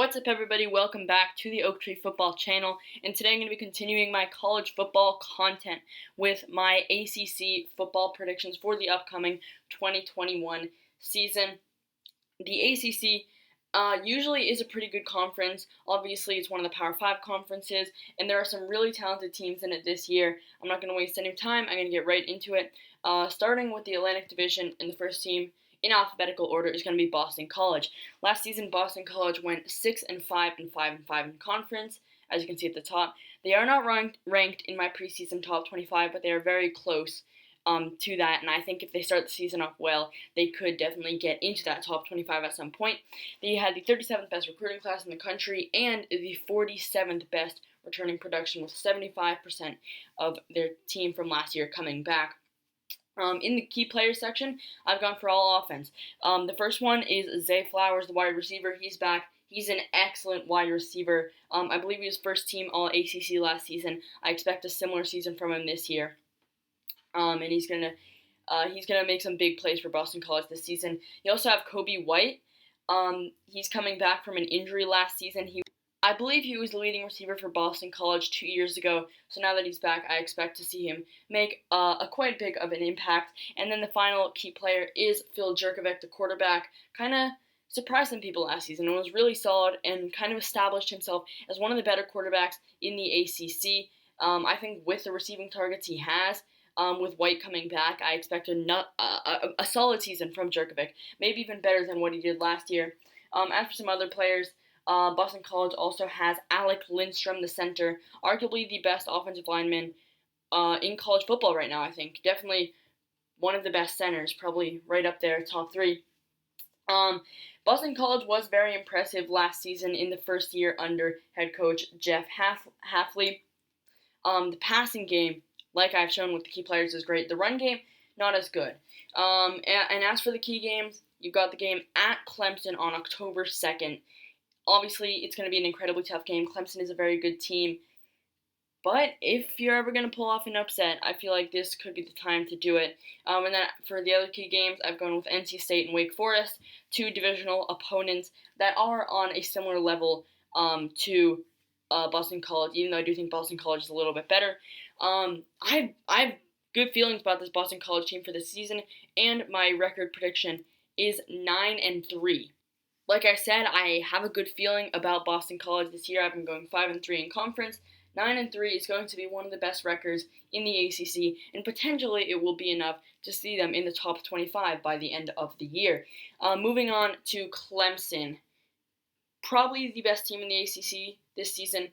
What's up, everybody? Welcome back to the Oak Tree Football channel, and today I'm going to be continuing my college football content with my ACC football predictions for the upcoming 2021 season. The ACC usually is a pretty good conference. Obviously, it's one of the Power 5 conferences, and there are some really talented teams in it this year. I'm not going to waste any time. I'm going to get right into it, starting with the Atlantic Division, and the first team in alphabetical order is going to be Boston College. Last season, Boston College went 6-5 and 5-5 in conference, as you can see at the top. They are not ranked in my preseason top 25, but they are very close to that, and I think if they start the season off well, they could definitely get into that top 25 at some point. They had the 37th best recruiting class in the country and the 47th best returning production, with 75% of their team from last year coming back. In the key players section, I've gone for all offense. The first one is Zay Flowers, the wide receiver. He's back. He's an excellent wide receiver. I believe he was first team All ACC last season. I expect a similar season from him this year. And he's gonna make some big plays for Boston College this season. You also have Kobe White. He's coming back from an injury last season. I believe he was the leading receiver for Boston College 2 years ago, so now that he's back, I expect to see him make a quite big of an impact. And then the final key player is Phil Jurkovec, the quarterback. Kind of surprised some people last season and was really solid and kind of established himself as one of the better quarterbacks in the ACC. I think with the receiving targets he has, with White coming back, I expect a solid season from Jurkovec, maybe even better than what he did last year. As for some other players, Boston College also has Alec Lindstrom, the center, arguably the best offensive lineman in college football right now, I think. Definitely one of the best centers, probably right up there, top 3. Boston College was very impressive last season in the first year under head coach Jeff Hafley. The passing game, like I've shown with the key players, is great. The run game, not as good. And as for the key games, you've got the game at Clemson on October 2nd. Obviously, it's going to be an incredibly tough game. Clemson is a very good team. But if you're ever going to pull off an upset, I feel like this could be the time to do it. And then for the other key games, I've gone with NC State and Wake Forest, 2 divisional opponents that are on a similar level to Boston College, even though I do think Boston College is a little bit better. I have good feelings about this Boston College team for this season, and my record prediction is 9-3. Like I said, I have a good feeling about Boston College this year. I've been going 5-3 in conference. 9-3 is going to be one of the best records in the ACC, and potentially it will be enough to see them in the top 25 by the end of the year. Moving on to Clemson, probably the best team in the ACC this season.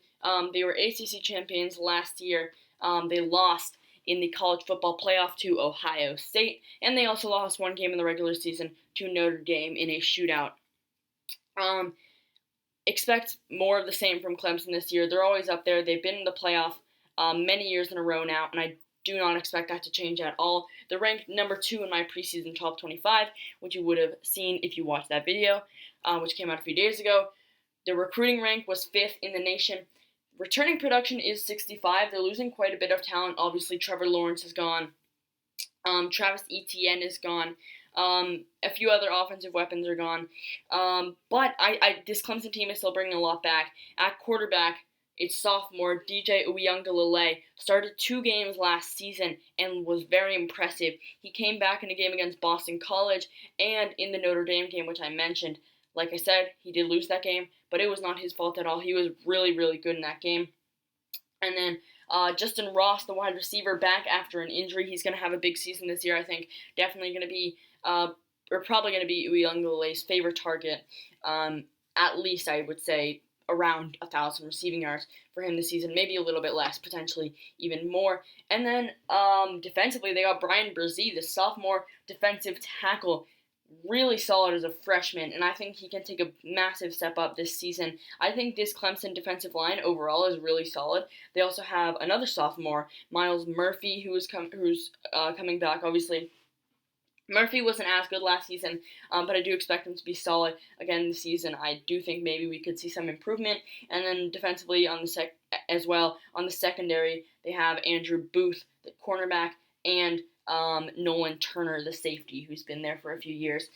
They were ACC champions last year. They lost in the college football playoff to Ohio State, and they also lost one game in the regular season to Notre Dame in a shootout. Expect more of the same from Clemson this year. They're always up there. They've been in the playoff many years in a row now, and I do not expect that to change at all. They're ranked number 2 in my preseason top 25, which you would have seen if you watched that video, which came out a few days ago. The recruiting rank was 5th in the nation. Returning production is 65. They're losing quite a bit of talent. Obviously, Trevor Lawrence is gone. Travis Etienne is gone. A few other offensive weapons are gone. But this Clemson team is still bringing a lot back. At quarterback, it's sophomore DJ Uiagalelei. Started 2 games last season and was very impressive. He came back in a game against Boston College and in the Notre Dame game, which I mentioned. Like I said, he did lose that game, but it was not his fault at all. He was really, really good in that game. And then Justin Ross, the wide receiver, back after an injury. He's going to have a big season this year, I think. Definitely going to be, or probably going to be Uiagalelei's favorite target. At least, I would say, around 1,000 receiving yards for him this season. Maybe a little bit less, potentially even more. And then defensively, they got Brian Brzee, the sophomore defensive tackle. Really solid as a freshman, and I think he can take a massive step up this season. I think this Clemson defensive line overall is really solid. They also have another sophomore, Miles Murphy, who's coming back, obviously. Murphy wasn't as good last season, but I do expect him to be solid again this season. I do think maybe we could see some improvement. And then defensively on the secondary, they have Andrew Booth, the cornerback, and Nolan Turner, the safety, who's been there for a few years.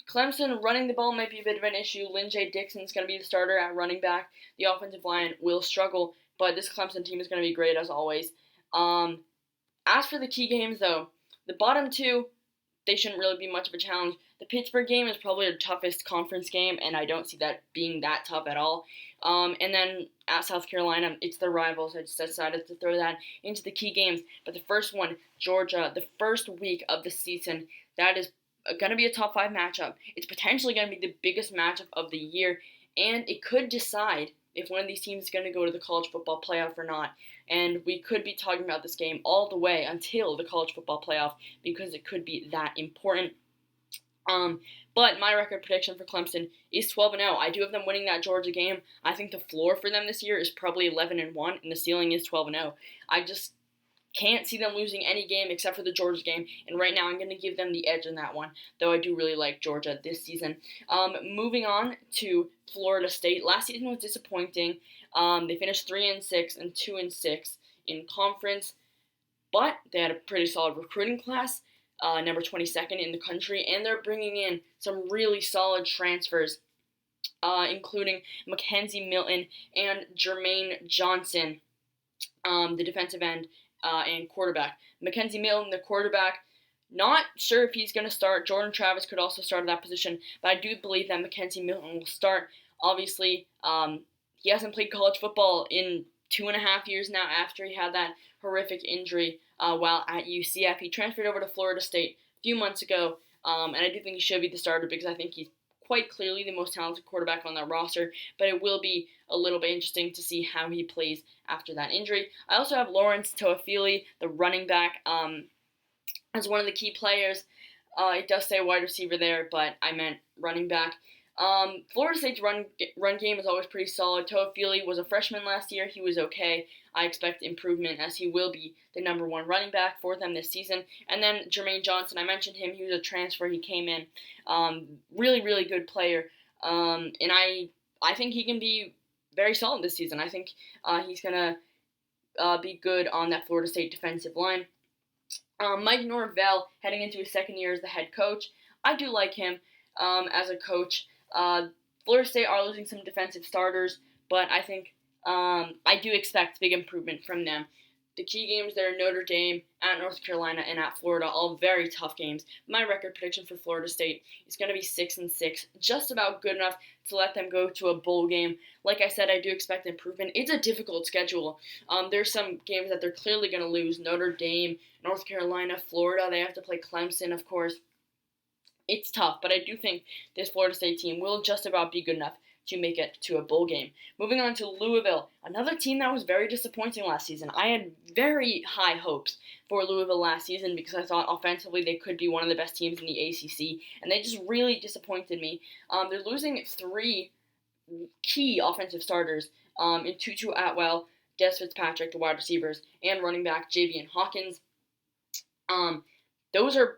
Clemson running the ball might be a bit of an issue. Lynn J. Dixon's going to be the starter at running back. The offensive line will struggle, but this Clemson team is going to be great as always. As for the key games, though, the bottom two, they shouldn't really be much of a challenge. The Pittsburgh game is probably the toughest conference game, and I don't see that being that tough at all. And then at South Carolina, it's their rivals. I just decided to throw that into the key games. But the first one, Georgia, the first week of the season, that is going to be a top 5 matchup. It's potentially going to be the biggest matchup of the year, and it could decide if one of these teams is going to go to the college football playoff or not. And we could be talking about this game all the way until the college football playoff because it could be that important. But my record prediction for Clemson is 12-0. I do have them winning that Georgia game. I think the floor for them this year is probably 11-1, and the ceiling is 12-0. I just can't see them losing any game except for the Georgia game, and right now I'm going to give them the edge in that one, though I do really like Georgia this season. Moving on to Florida State. Last season was disappointing. They finished 3-6 and 2-6 in conference, but they had a pretty solid recruiting class, number 22nd in the country, and they're bringing in some really solid transfers, including Mackenzie Milton and Jermaine Johnson, the defensive end and quarterback. Mackenzie Milton, the quarterback, not sure if he's going to start. Jordan Travis could also start at that position, but I do believe that Mackenzie Milton will start. Obviously, he hasn't played college football in 2.5 years now after he had that horrific injury while at UCF. He transferred over to Florida State a few months ago, and I do think he should be the starter because I think he's quite clearly the most talented quarterback on that roster, but it will be a little bit interesting to see how he plays after that injury. I also have Lawrence Toafili, the running back, as one of the key players. It does say wide receiver there, but I meant running back. Florida State's run game is always pretty solid. Toafili was a freshman last year. He was okay. I expect improvement as he will be the number 1 running back for them this season. And then Jermaine Johnson, I mentioned him. He was a transfer. He came in. Really, really good player. And I think he can be very solid this season. I think he's going to be good on that Florida State defensive line. Mike Norvell, heading into his second year as the head coach. I do like him as a coach. Florida State are losing some defensive starters, but I think I do expect big improvement from them. The key games there are Notre Dame, at North Carolina, and at Florida, all very tough games. My record prediction for Florida State is going to be 6-6, just about good enough to let them go to a bowl game. Like I said, I do expect improvement. It's a difficult schedule. There's some games that they're clearly going to lose. Notre Dame, North Carolina, Florida, they have to play Clemson, of course. It's tough, but I do think this Florida State team will just about be good enough to make it to a bowl game. Moving on to Louisville, another team that was very disappointing last season. I had very high hopes for Louisville last season because I thought offensively they could be one of the best teams in the ACC, and they just really disappointed me. They're losing 3 key offensive starters in Tutu Atwell, Des Fitzpatrick, the wide receivers, and running back Javian Hawkins. Those are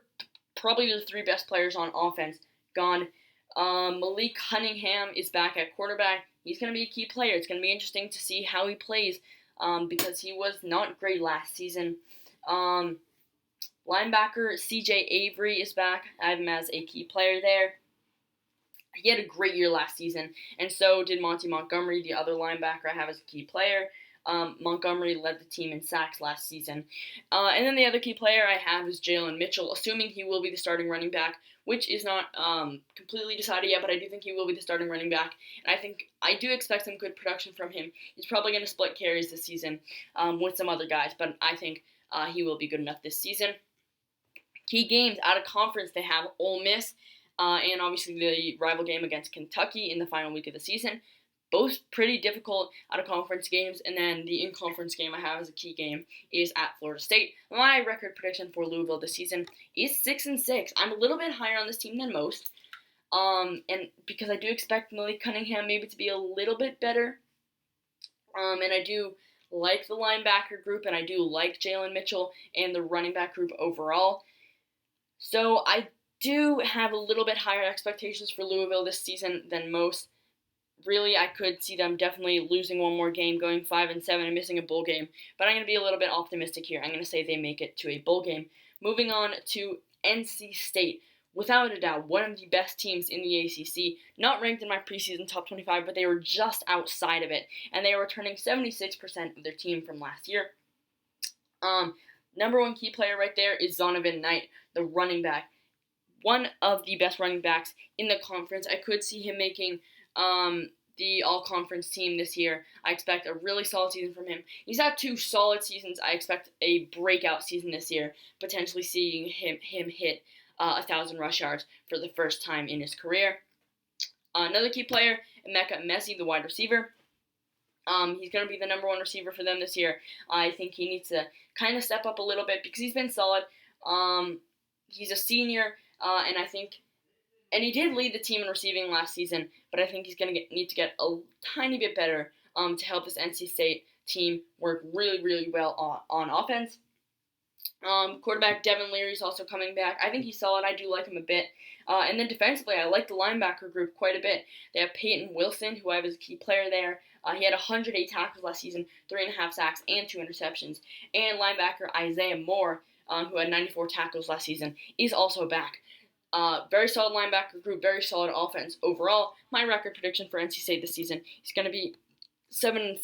probably the 3 best players on offense gone. Malik Cunningham is back at quarterback. He's going to be a key player. It's going to be interesting to see how he plays because he was not great last season. Linebacker CJ Avery is back. I have him as a key player there. He had a great year last season, and so did Monty Montgomery, the other linebacker I have as a key player. Montgomery led the team in sacks last season. And then the other key player I have is Jalen Mitchell, assuming he will be the starting running back, which is not completely decided yet, but I do think he will be the starting running back. And I do expect some good production from him. He's probably going to split carries this season with some other guys, but I think he will be good enough this season. Key games out of conference, they have Ole Miss and obviously the rival game against Kentucky in the final week of the season. Both pretty difficult out-of-conference games, and then the in-conference game I have as a key game is at Florida State. My record prediction for Louisville this season is 6-6. I'm a little bit higher on this team than most, and because I do expect Malik Cunningham maybe to be a little bit better, and I do like the linebacker group, and I do like Jalen Mitchell and the running back group overall. So I do have a little bit higher expectations for Louisville this season than most. Really, I could see them definitely losing one more game, going 5-7 and missing a bowl game. But I'm going to be a little bit optimistic here. I'm going to say they make it to a bowl game. Moving on to NC State. without a doubt, one of the best teams in the ACC. Not ranked in my preseason top 25, but they were just outside of it, and they are returning 76% of their team from last year. Number one key player right there is Zonovan Knight, the running back. One of the best running backs in the conference. I could see him making the all-conference team this year. I expect a really solid season from him. He's had 2 solid seasons. I expect a breakout season this year, potentially seeing him hit 1,000 rush yards for the first time in his career. Another key player, Emeka Messi, the wide receiver. He's going to be the number 1 receiver for them this year. I think he needs to kind of step up a little bit because he's been solid. He's a senior, and he did lead the team in receiving last season, but I think he's going to need to get a tiny bit better to help this NC State team work really, really well on offense. Quarterback Devin Leary is also coming back. I think he's solid. I do like him a bit. And then defensively, I like the linebacker group quite a bit. They have Peyton Wilson, who I have as a key player there. He had 108 tackles last season, 3.5 sacks, and 2 interceptions. And linebacker Isaiah Moore, who had 94 tackles last season, is also back. Very solid linebacker group, very solid offense. Overall, my record prediction for NC State this season is going to be 7-5,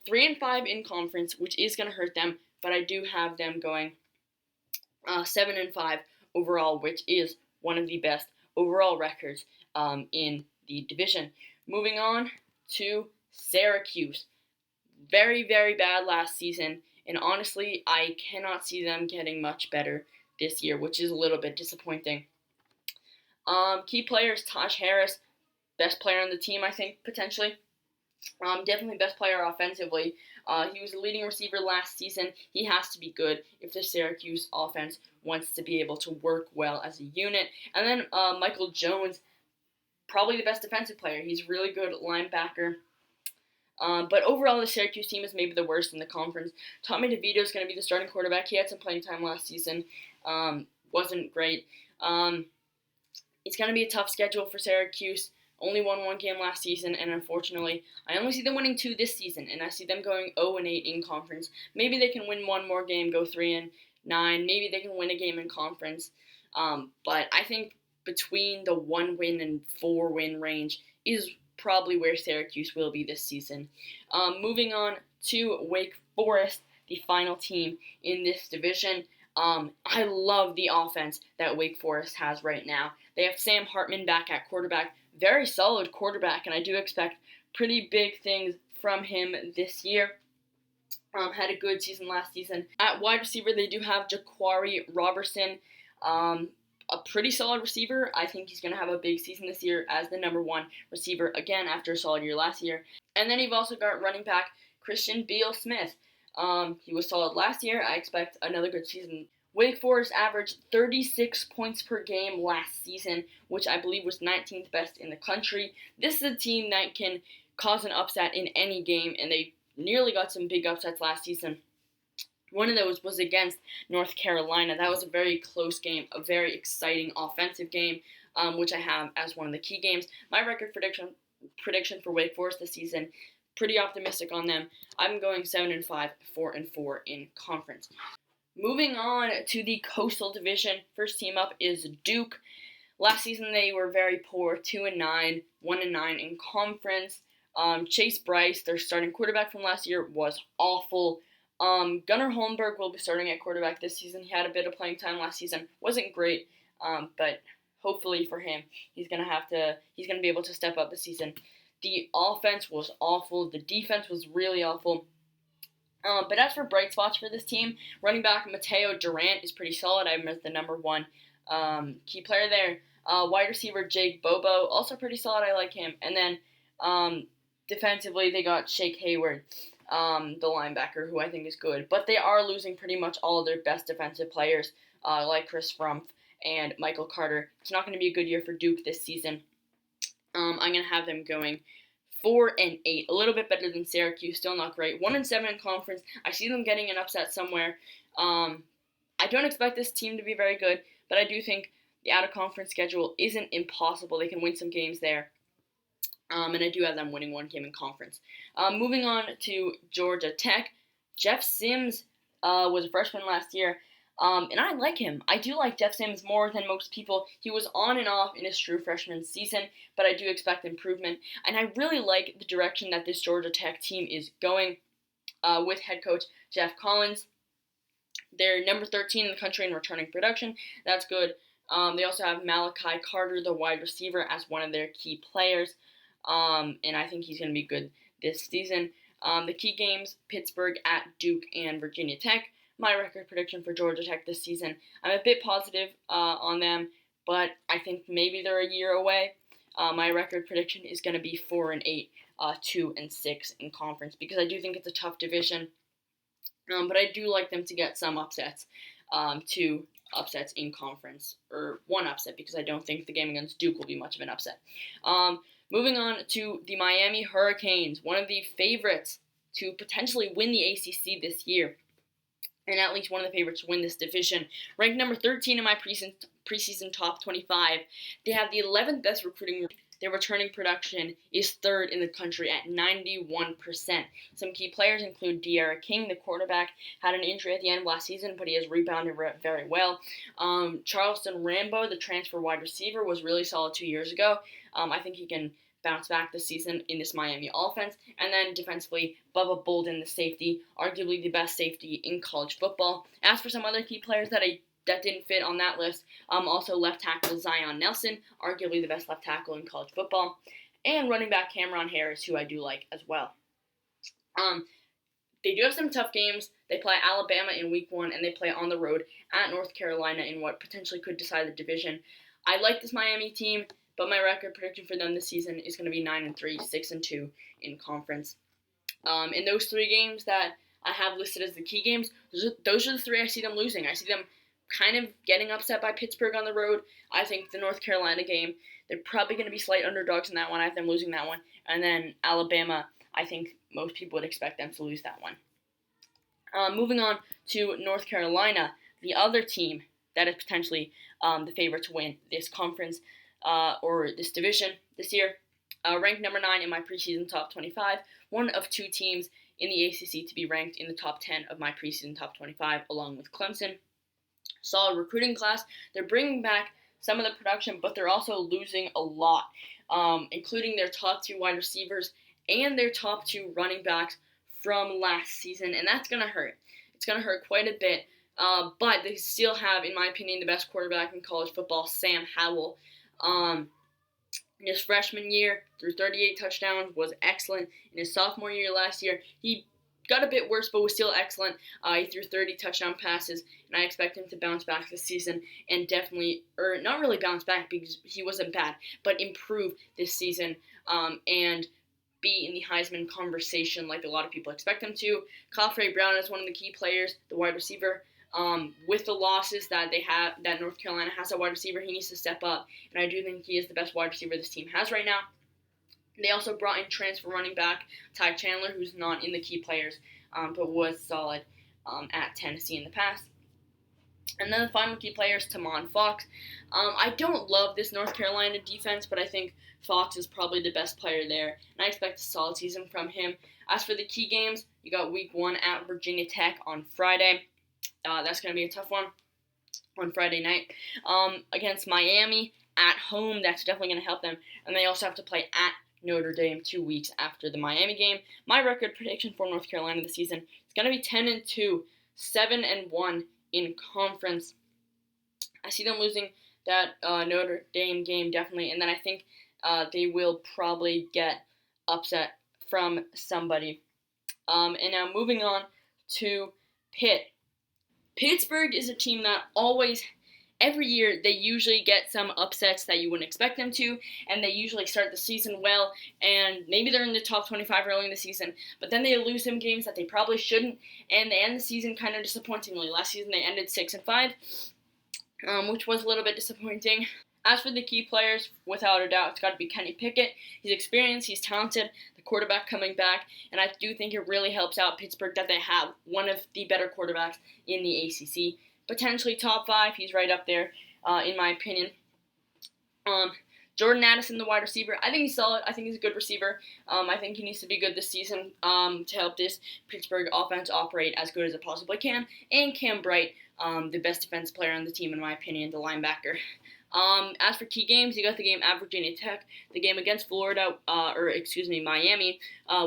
3-5 in conference, which is going to hurt them, but I do have them going 7-5 overall, which is one of the best overall records in the division. Moving on to Syracuse. Very, very bad last season, and honestly, I cannot see them getting much better this year, which is a little bit disappointing. Key players, Taj Harris, best player on the team, I think, potentially. Definitely best player offensively. He was the leading receiver last season. He has to be good if the Syracuse offense wants to be able to work well as a unit. And then Michael Jones, probably the best defensive player. He's really good linebacker. But overall, the Syracuse team is maybe the worst in the conference. Tommy DeVito is going to be the starting quarterback. He had some playing time last season. Wasn't great. It's going to be a tough schedule for Syracuse. Only won 1 game last season, and unfortunately, I only see them winning 2 this season, and I see them going 0-8 in conference. Maybe they can win 1 more game, go 3-9. Maybe they can win a game in conference. But I think between the 1-win and 4-win range is probably where Syracuse will be this season. Moving on to Wake Forest, the final team in this division. I love the offense that Wake Forest has right now. They have Sam Hartman back at quarterback. Very solid quarterback, and I do expect pretty big things from him this year. Had a good season last season. At wide receiver, they do have Jaquari Robertson, a pretty solid receiver. I think he's going to have a big season this year as the number 1 receiver, again, after a solid year last year. And then you've also got running back Christian Beal-Smith. He was solid last year. I expect another good season. Wake Forest averaged 36 points per game last season, which I believe was 19th best in the country. This is a team that can cause an upset in any game, and they nearly got some big upsets last season. One of those was against North Carolina. That was a very close game, a very exciting offensive game, which I have as one of the key games. My record prediction for Wake Forest this season, pretty optimistic on them. I'm going 7-5, 4-4 in conference. Moving on to the Coastal Division, first team up is Duke. Last season they were very poor, 2-9, 1-9 in conference. Chase Bryce, their starting quarterback from last year, was awful. Gunnar Holmberg will be starting at quarterback this season. He had a bit of playing time last season. Wasn't great, but hopefully for him, he's gonna be able to step up this season. The offense was awful. The defense was really awful. But as for bright spots for this team, running back Mateo Durant is pretty solid. I have him as the number 1 key player there. Wide receiver Jake Bobo, also pretty solid. I like him. And then defensively, they got Shake Hayward, the linebacker, who I think is good. But they are losing pretty much all of their best defensive players, like Chris Frumpf and Michael Carter. It's not going to be a good year for Duke this season. I'm going to have them going 4-8, a little bit better than Syracuse, still not great. 1-7 in conference. I see them getting an upset somewhere. I don't expect this team to be very good, but I do think the out-of-conference schedule isn't impossible. They can win some games there. And I do have them winning 1 game in conference. Moving on to Georgia Tech. Jeff Sims was a freshman last year. And I like him. I do like Jeff Sims more than most people. He was on and off in his true freshman season, but I do expect improvement. And I really like the direction that this Georgia Tech team is going with head coach Jeff Collins. They're number 13 in the country in returning production. That's good. They also have Malachi Carter, the wide receiver, as one of their key players. And I think he's going to be good this season. The key games, Pittsburgh at Duke and Virginia Tech. My record prediction for Georgia Tech this season, I'm a bit positive on them, but I think maybe they're a year away. My record prediction is going to be 4-8, 2-6 in conference, because I do think it's a tough division. But I do like them to get some upsets, 2 upsets in conference, or 1 upset, because I don't think the game against Duke will be much of an upset. Moving on to the Miami Hurricanes, one of the favorites to potentially win the ACC this year, and at least one of the favorites to win this division. Ranked number 13 in my preseason top 25. They have the 11th best recruiting. Their returning production is 3rd in the country at 91%. Some key players include De'Ara King, the quarterback, had an injury at the end of last season, but he has rebounded very well. Charleston Rambo, the transfer wide receiver, was really solid 2 years ago. I think he can bounce back this season in this Miami offense. And then defensively, Bubba Bolden, the safety, arguably the best safety in college football. As for some other key players that didn't fit on that list, also left tackle Zion Nelson, arguably the best left tackle in college football, and running back Cameron Harris, who I do like as well. They do have some tough games. They play Alabama in week 1, and they play on the road at North Carolina in what potentially could decide the division. I like this Miami team, but my record prediction for them this season is going to be 9-3, 6-2 in conference. In those 3 games that I have listed as the key games, those are the 3 I see them losing. I see them kind of getting upset by Pittsburgh on the road. I think the North Carolina game, they're probably going to be slight underdogs in that one. I have them losing that one. And then Alabama, I think most people would expect them to lose that one. Moving on to North Carolina, the other team that is potentially the favorite to win this conference or this division this year. Ranked number 9 in my preseason top 25, one of 2 teams in the ACC to be ranked in the top 10 of my preseason top 25, along with Clemson. Solid recruiting class. They're bringing back some of the production, but they're also losing a lot, including their top 2 wide receivers and their top 2 running backs from last season, and that's going to hurt. It's going to hurt quite a bit, but they still have, in my opinion, the best quarterback in college football, Sam Howell. In his freshman year, threw 38 touchdowns, was excellent. In his sophomore year last year, he got a bit worse, but was still excellent. He threw 30 touchdown passes, and I expect him to bounce back this season and definitely, or not really bounce back because he wasn't bad, but improve this season and be in the Heisman conversation like a lot of people expect him to. Khafre Brown is one of the key players, the wide receiver. With the losses that they have, that North Carolina has a wide receiver, he needs to step up, and I do think he is the best wide receiver this team has right now. They also brought in transfer running back Ty Chandler, who's not in the key players, but was solid at Tennessee in the past. And then the final key player is Tamon Fox. I don't love this North Carolina defense, but I think Fox is probably the best player there, and I expect a solid season from him. As for the key games, you got week 1 at Virginia Tech on Friday. That's going to be a tough one on Friday night. Against Miami at home, that's definitely going to help them. And they also have to play at Notre Dame 2 weeks after the Miami game. My record prediction for North Carolina this season is going to be 10-2, 7-1 in conference. I see them losing that Notre Dame game definitely, and then I think they will probably get upset from somebody. And now moving on to Pitt. Pittsburgh is a team that every year, they usually get some upsets that you wouldn't expect them to, and they usually start the season well, and maybe they're in the top 25 early in the season, but then they lose some games that they probably shouldn't, and they end the season kind of disappointingly. Last season, they ended 6-5, which was a little bit disappointing. As for the key players, without a doubt, it's got to be Kenny Pickett. He's experienced, he's talented, the quarterback coming back, and I do think it really helps out Pittsburgh that they have one of the better quarterbacks in the ACC. Potentially top 5, he's right up there, in my opinion. Jordan Addison, the wide receiver, I think he's solid. I think he's a good receiver. I think he needs to be good this season to help this Pittsburgh offense operate as good as it possibly can. And Cam Bright, the best defense player on the team, in my opinion, the linebacker. As for key games, you got the game at Virginia Tech, the game against Miami,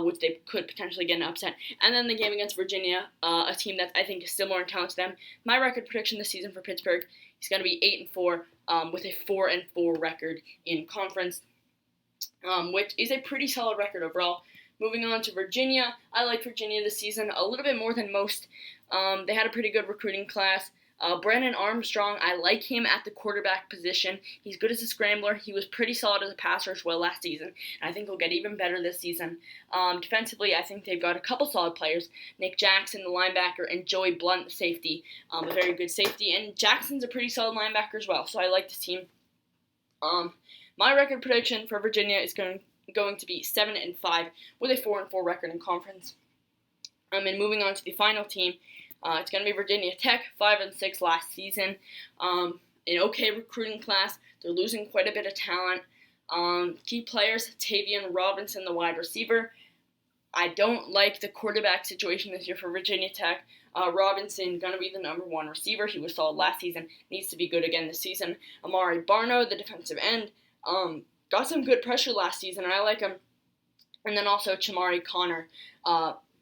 which they could potentially get an upset, and then the game against Virginia, a team that I think is similar in talent to them. My record prediction this season for Pittsburgh is going to be 8-4, with a 4-4 record in conference, which is a pretty solid record overall. Moving on to Virginia, I like Virginia this season a little bit more than most. They had a pretty good recruiting class. Brennan Armstrong, I like him at the quarterback position. He's good as a scrambler. He was pretty solid as a passer as well last season, and I think he'll get even better this season. Defensively, I think they've got a couple solid players. Nick Jackson, the linebacker, and Joey Blunt, the safety, a very good safety. And Jackson's a pretty solid linebacker as well, so I like this team. My record prediction for Virginia is going to be 7-5 with a 4-4 record in conference. And moving on to the final team, it's going to be Virginia Tech, 5-6 last season. An okay recruiting class. They're losing quite a bit of talent. Key players, Tavian Robinson, the wide receiver. I don't like the quarterback situation this year for Virginia Tech. Robinson, going to be the number 1 receiver. He was solid last season. Needs to be good again this season. Amari Barno, the defensive end. Got some good pressure last season, and I like him. And then also Chamari Connor.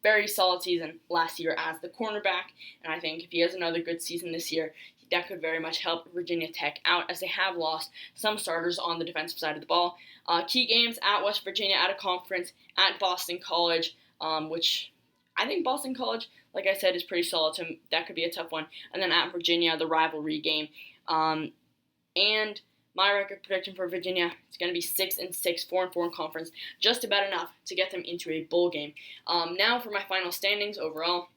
Very solid season last year as the cornerback, and I think if he has another good season this year, that could very much help Virginia Tech out, as they have lost some starters on the defensive side of the ball. Key games at West Virginia, at a conference, at Boston College, which I think Boston College, like I said, is pretty solid, so that could be a tough one. And then at Virginia, the rivalry game. And my record prediction for Virginia is going to be 6-6, 4-4 in conference, just about enough to get them into a bowl game. Now for my final standings overall.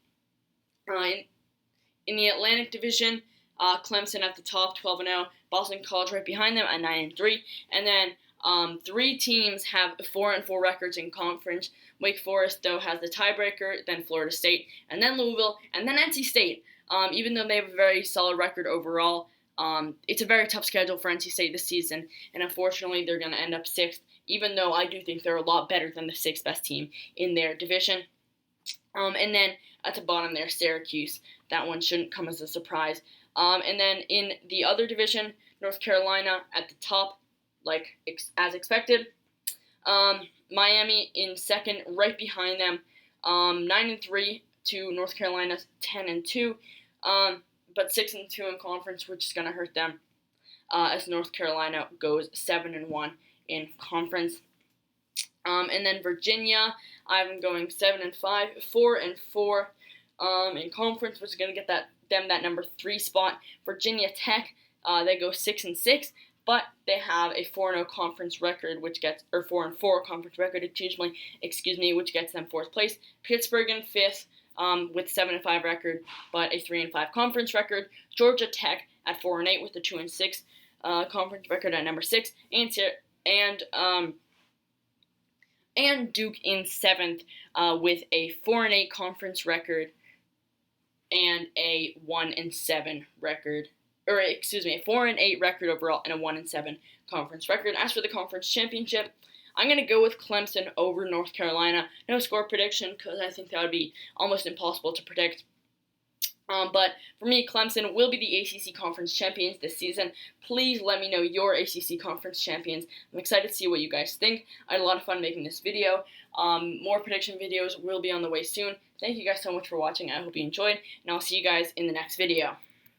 In the Atlantic Division, Clemson at the top, 12-0. Boston College right behind them at 9-3. And then 3 teams have 4-4 records in conference. Wake Forest, though, has the tiebreaker, then Florida State, and then Louisville, and then NC State. Even though they have a very solid record overall, it's a very tough schedule for NC State this season, and unfortunately they're going to end up 6th, even though I do think they're a lot better than the 6th best team in their division. And then at the bottom there, Syracuse. That one shouldn't come as a surprise. And then in the other division, North Carolina at the top, as expected. Miami in second, right behind them, 9-3 to North Carolina's 10-2. But 6-2 in conference, which is going to hurt them, as North Carolina goes 7-1 in conference. And then Virginia, I have them going 7-5, 4-4 in conference, which is going to get them that number 3 spot. Virginia Tech, they go 6-6, but they have a 4-0 conference record, or 4-4 conference record, which gets them 4th place. Pittsburgh in 5th. With 7-5 record, but a 3-5 conference record. Georgia Tech at 4-8 with a 2-6 conference record at number 6, and Duke in 7th with a 4-8 conference record and a 1-7 record, a 4-8 record overall and a 1-7 conference record. As for the conference championship, I'm going to go with Clemson over North Carolina. No score prediction, because I think that would be almost impossible to predict. But for me, Clemson will be the ACC Conference Champions this season. Please let me know your ACC Conference Champions. I'm excited to see what you guys think. I had a lot of fun making this video. More prediction videos will be on the way soon. Thank you guys so much for watching. I hope you enjoyed, and I'll see you guys in the next video.